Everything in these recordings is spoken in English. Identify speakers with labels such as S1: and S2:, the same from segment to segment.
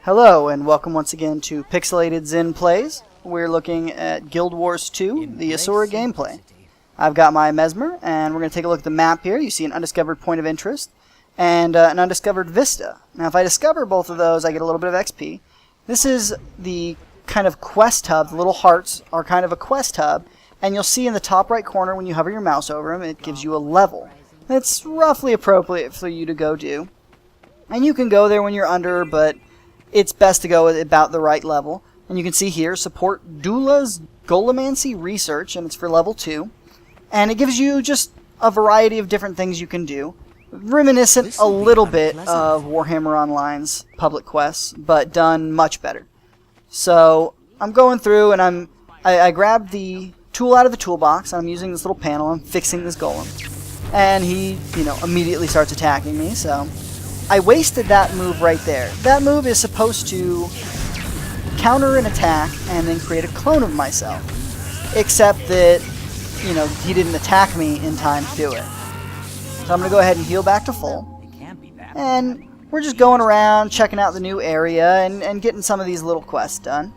S1: Hello, and welcome once again to Pixelated Zen Plays. We're looking at Guild Wars 2, the Asura gameplay. I've got my Mesmer, and we're going to take a look at the map here. You see an undiscovered point of interest, and an undiscovered vista. Now, if I discover both of those, I get a little bit of XP. This is the kind of quest hub. The little hearts are kind of a quest hub, and you'll see in the top right corner when you hover your mouse over them, it gives you a level. It's roughly appropriate for you to go do. And you can go there when you're under, but it's best to go at about the right level. And you can see here, support Doula's Golomancy Research, and it's for level 2. And it gives you just a variety of different things you can do. Reminiscent a little bit of Warhammer Online's public quests, but done much better. So, I'm going through, and I grabbed the tool out of the toolbox, and I'm using this little panel, I'm fixing this golem. And he, immediately starts attacking me, so I wasted that move right there. That move is supposed to counter an attack and then create a clone of myself. Except that, he didn't attack me in time to do it. So I'm going to go ahead and heal back to full. And we're just going around, checking out the new area, and getting some of these little quests done.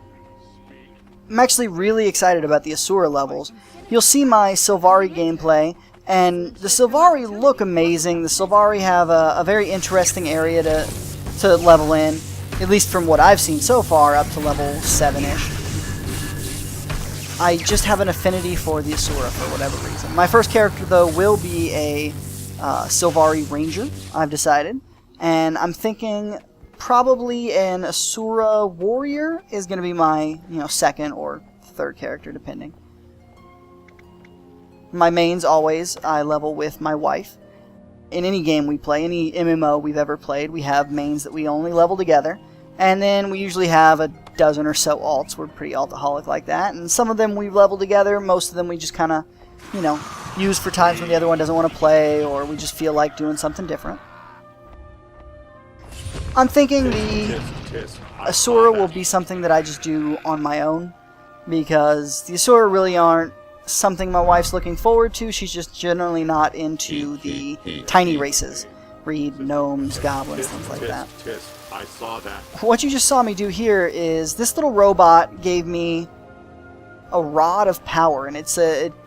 S1: I'm actually really excited about the Asura levels. You'll see my Sylvari gameplay, and the Sylvari look amazing. The Sylvari have a very interesting area to level in, at least from what I've seen so far, up to level 7-ish. I just have an affinity for the Asura for whatever reason. My first character, though, will be a Sylvari Ranger, I've decided. And I'm thinking probably an Asura Warrior is going to be my second or third character, depending. My mains, always, I level with my wife. In any game we play, any MMO we've ever played, we have mains that we only level together. And then we usually have a dozen or so alts. We're pretty altaholic like that. And some of them we level together. Most of them we just kind of, use for times when the other one doesn't want to play, or we just feel like doing something different. I'm thinking the Asura will be something that I just do on my own, because the Asura really aren't something my wife's looking forward to. She's just generally not into the tiny races. Read, gnomes, goblins, things like that.
S2: I saw that.
S1: What you just saw me do here is this little robot gave me a rod of power, and it's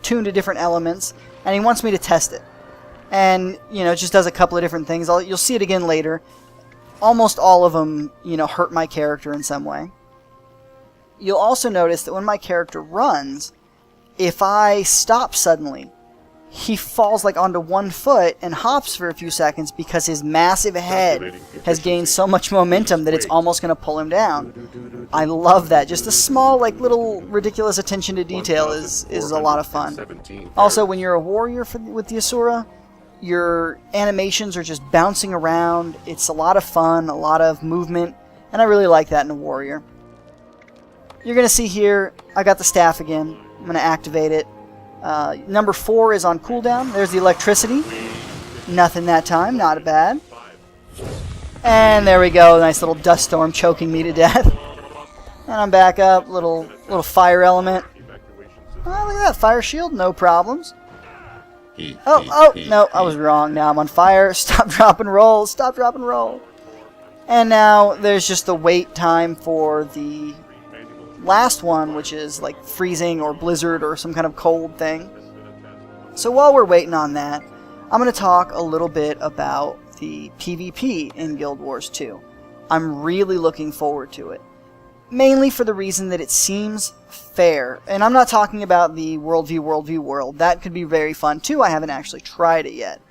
S1: tuned to different elements, and he wants me to test it. And, it just does a couple of different things. You'll see it again later. Almost all of them, hurt my character in some way. You'll also notice that when my character runs, if I stop suddenly, he falls onto one foot and hops for a few seconds because his massive head has gained so much momentum that it's almost going to pull him down. I love that. Just a small, little ridiculous attention to detail is a lot of fun. Also, when you're a warrior with the Asura, your animations are just bouncing around. It's a lot of fun, a lot of movement, and I really like that in a warrior. You're going to see here, I got the staff again. I'm going to activate it. Number 4 is on cooldown. There's the electricity. Nothing that time. Not bad. And there we go. Nice little dust storm choking me to death. And I'm back up. Little fire element. Oh, look at that. Fire shield. No problems. Oh, no. I was wrong. Now I'm on fire. Stop, drop, and roll. Stop, drop, and roll. And now there's just the wait time for the last one, which is freezing or blizzard or some kind of cold thing. So while we're waiting on that, I'm going to talk a little bit about the PvP in Guild Wars 2. I'm really looking forward to it. Mainly for the reason that it seems fair. And I'm not talking about the world. That could be very fun too. I haven't actually tried it yet.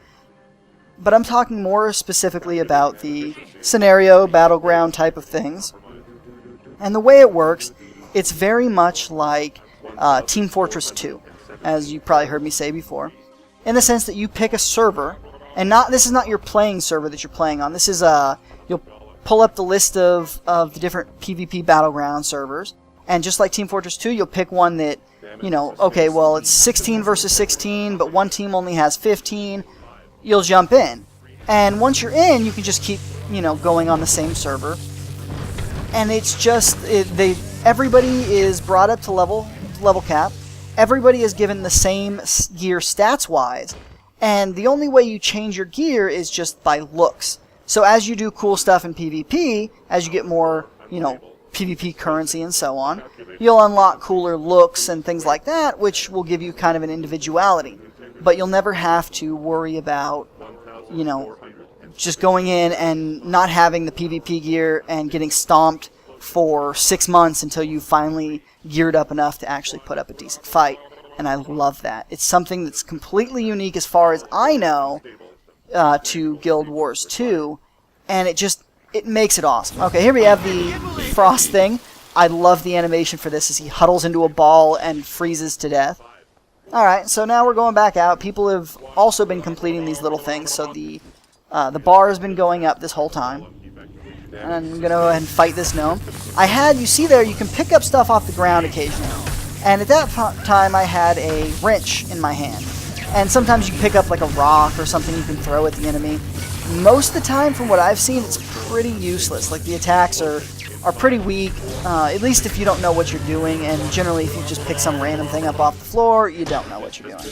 S1: But I'm talking more specifically about the scenario, battleground type of things. And the way it works, it's very much like Team Fortress 2, as you probably heard me say before, in the sense that you pick a server, and this is not your playing server that you're playing on. This is you'll pull up the list of the different PvP battleground servers, and just like Team Fortress 2, you'll pick one that, okay, well, it's 16 versus 16, but one team only has 15. You'll jump in, and once you're in, you can just keep going on the same server. And it's just, everybody is brought up to level cap. Everybody is given the same gear stats-wise. And the only way you change your gear is just by looks. So as you do cool stuff in PvP, as you get more you know, PvP currency and so on. You'll unlock cooler looks and things like that, which will give you kind of an individuality. But you'll never have to worry about, you know, just going in and not having the PvP gear and getting stomped for 6 months until you finally geared up enough to actually put up a decent fight. And I love that. It's something that's completely unique as far as I know to Guild Wars 2, and it makes it awesome. Okay, here we have the Frost thing. I love the animation for this as he huddles into a ball and freezes to death. Alright, so now we're going back out. People have also been completing these little things, so the bar has been going up this whole time. And I'm going to go ahead and fight this gnome. You see there, you can pick up stuff off the ground occasionally. And at that time, I had a wrench in my hand. And sometimes you can pick up like a rock or something you can throw at the enemy. Most of the time, from what I've seen, it's pretty useless. Like, the attacks are pretty weak, at least if you don't know what you're doing. And generally, if you just pick some random thing up off the floor, you don't know what you're doing.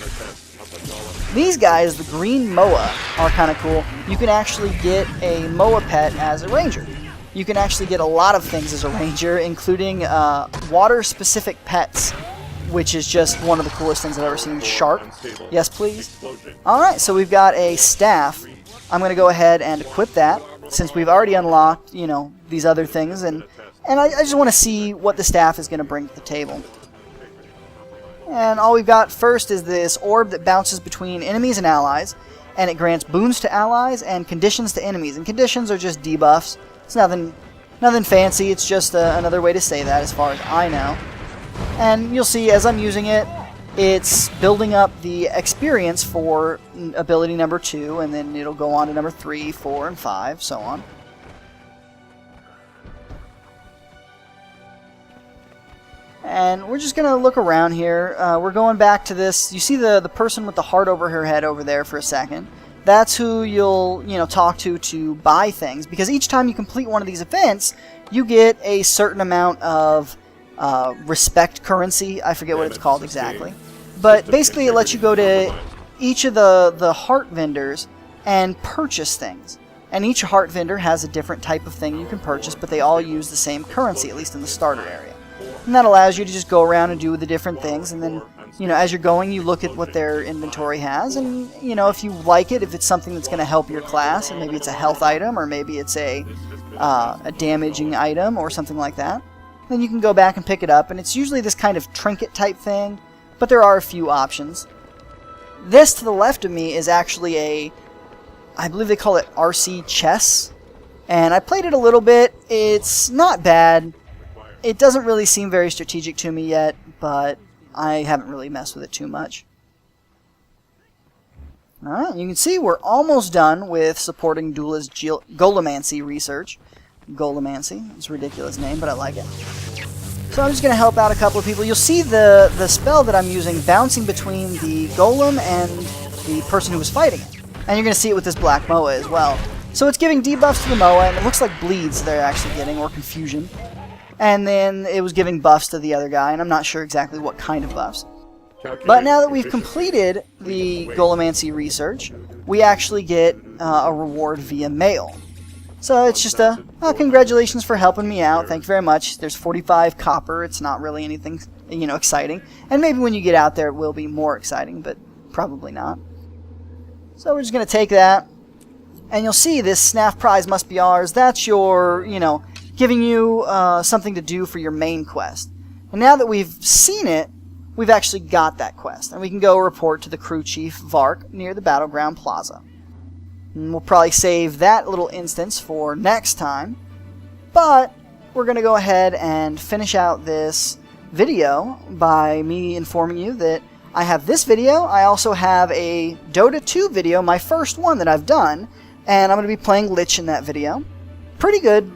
S1: These guys, the green Moa, are kind of cool. You can actually get a Moa pet as a ranger. You can actually get a lot of things as a ranger, including water-specific pets, which is just one of the coolest things I've ever seen. Shark. Yes, please. Alright, so we've got a staff. I'm going to go ahead and equip that, since we've already unlocked, you know, these other things, and I just want to see what the staff is going to bring to the table. And all we've got first is this orb that bounces between enemies and allies, and it grants boons to allies and conditions to enemies. And conditions are just debuffs. It's nothing fancy, it's just another way to say that as far as I know. And you'll see as I'm using it, it's building up the experience for ability number 2, and then it'll go on to number 3, 4, and 5, so on. And we're just going to look around here. We're going back to this. You see the person with the heart over her head over there for a second. That's who you'll talk to buy things. Because each time you complete one of these events, you get a certain amount of respect currency. I forget what it's called exactly. But basically it lets you go to each of the heart vendors and purchase things. And each heart vendor has a different type of thing you can purchase, but they all use the same currency, at least in the starter area. And that allows you to just go around and do the different things, and then, as you're going, you look at what their inventory has, and, if you like it, if it's something that's going to help your class, and maybe it's a health item, or maybe it's a damaging item, or something like that, then you can go back and pick it up, and it's usually this kind of trinket type thing, but there are a few options. This to the left of me is actually I believe they call it RC chess, and I played it a little bit. It's not bad. It doesn't really seem very strategic to me yet, but I haven't really messed with it too much. Alright, you can see we're almost done with supporting Dula's Golemancy research. Golemancy, it's a ridiculous name, but I like it. So I'm just going to help out a couple of people. You'll see the spell that I'm using bouncing between the golem and the person who was fighting it. And you're going to see it with this black Moa as well. So it's giving debuffs to the Moa, and it looks like bleeds they're actually getting, or confusion. And then it was giving buffs to the other guy, and I'm not sure exactly what kind of buffs. But now that we've completed the Golemancy research, we actually get a reward via mail. So it's just congratulations for helping me out, thank you very much. There's 45 copper, it's not really anything, exciting. And maybe when you get out there it will be more exciting, but probably not. So we're just going to take that, and you'll see this SNAF prize must be ours. That's your, giving you something to do for your main quest. And now that we've seen it, we've actually got that quest. And we can go report to the crew chief, Vark, near the Battleground Plaza. And we'll probably save that little instance for next time. But we're going to go ahead and finish out this video by me informing you that I have this video. I also have a Dota 2 video, my first one that I've done. And I'm going to be playing Lich in that video. Pretty good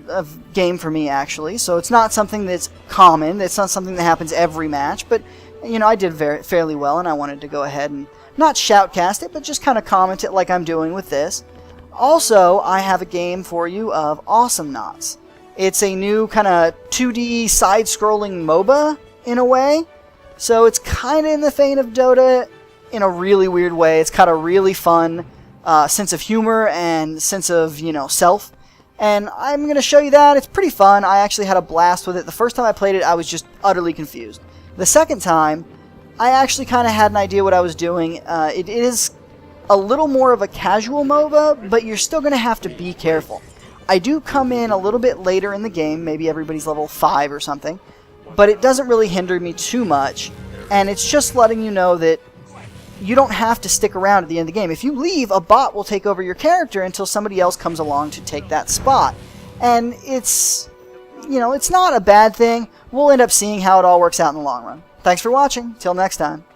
S1: game for me, actually. So it's not something that's common. It's not something that happens every match. But, I did fairly well, and I wanted to go ahead and not shoutcast it, but just kind of comment it like I'm doing with this. Also, I have a game for you of Awesome Knots. It's a new kind of 2D side-scrolling MOBA, in a way. So it's kind of in the vein of Dota in a really weird way. It's got a really fun sense of humor and sense of, self. And I'm going to show you that. It's pretty fun. I actually had a blast with it. The first time I played it, I was just utterly confused. The second time, I actually kind of had an idea what I was doing. It is a little more of a casual MOBA, but you're still going to have to be careful. I do come in a little bit later in the game, maybe everybody's level 5 or something, but it doesn't really hinder me too much, and it's just letting you know that you don't have to stick around at the end of the game. If you leave, a bot will take over your character until somebody else comes along to take that spot. And it's, you know, it's not a bad thing. We'll end up seeing how it all works out in the long run. Thanks for watching. Till next time.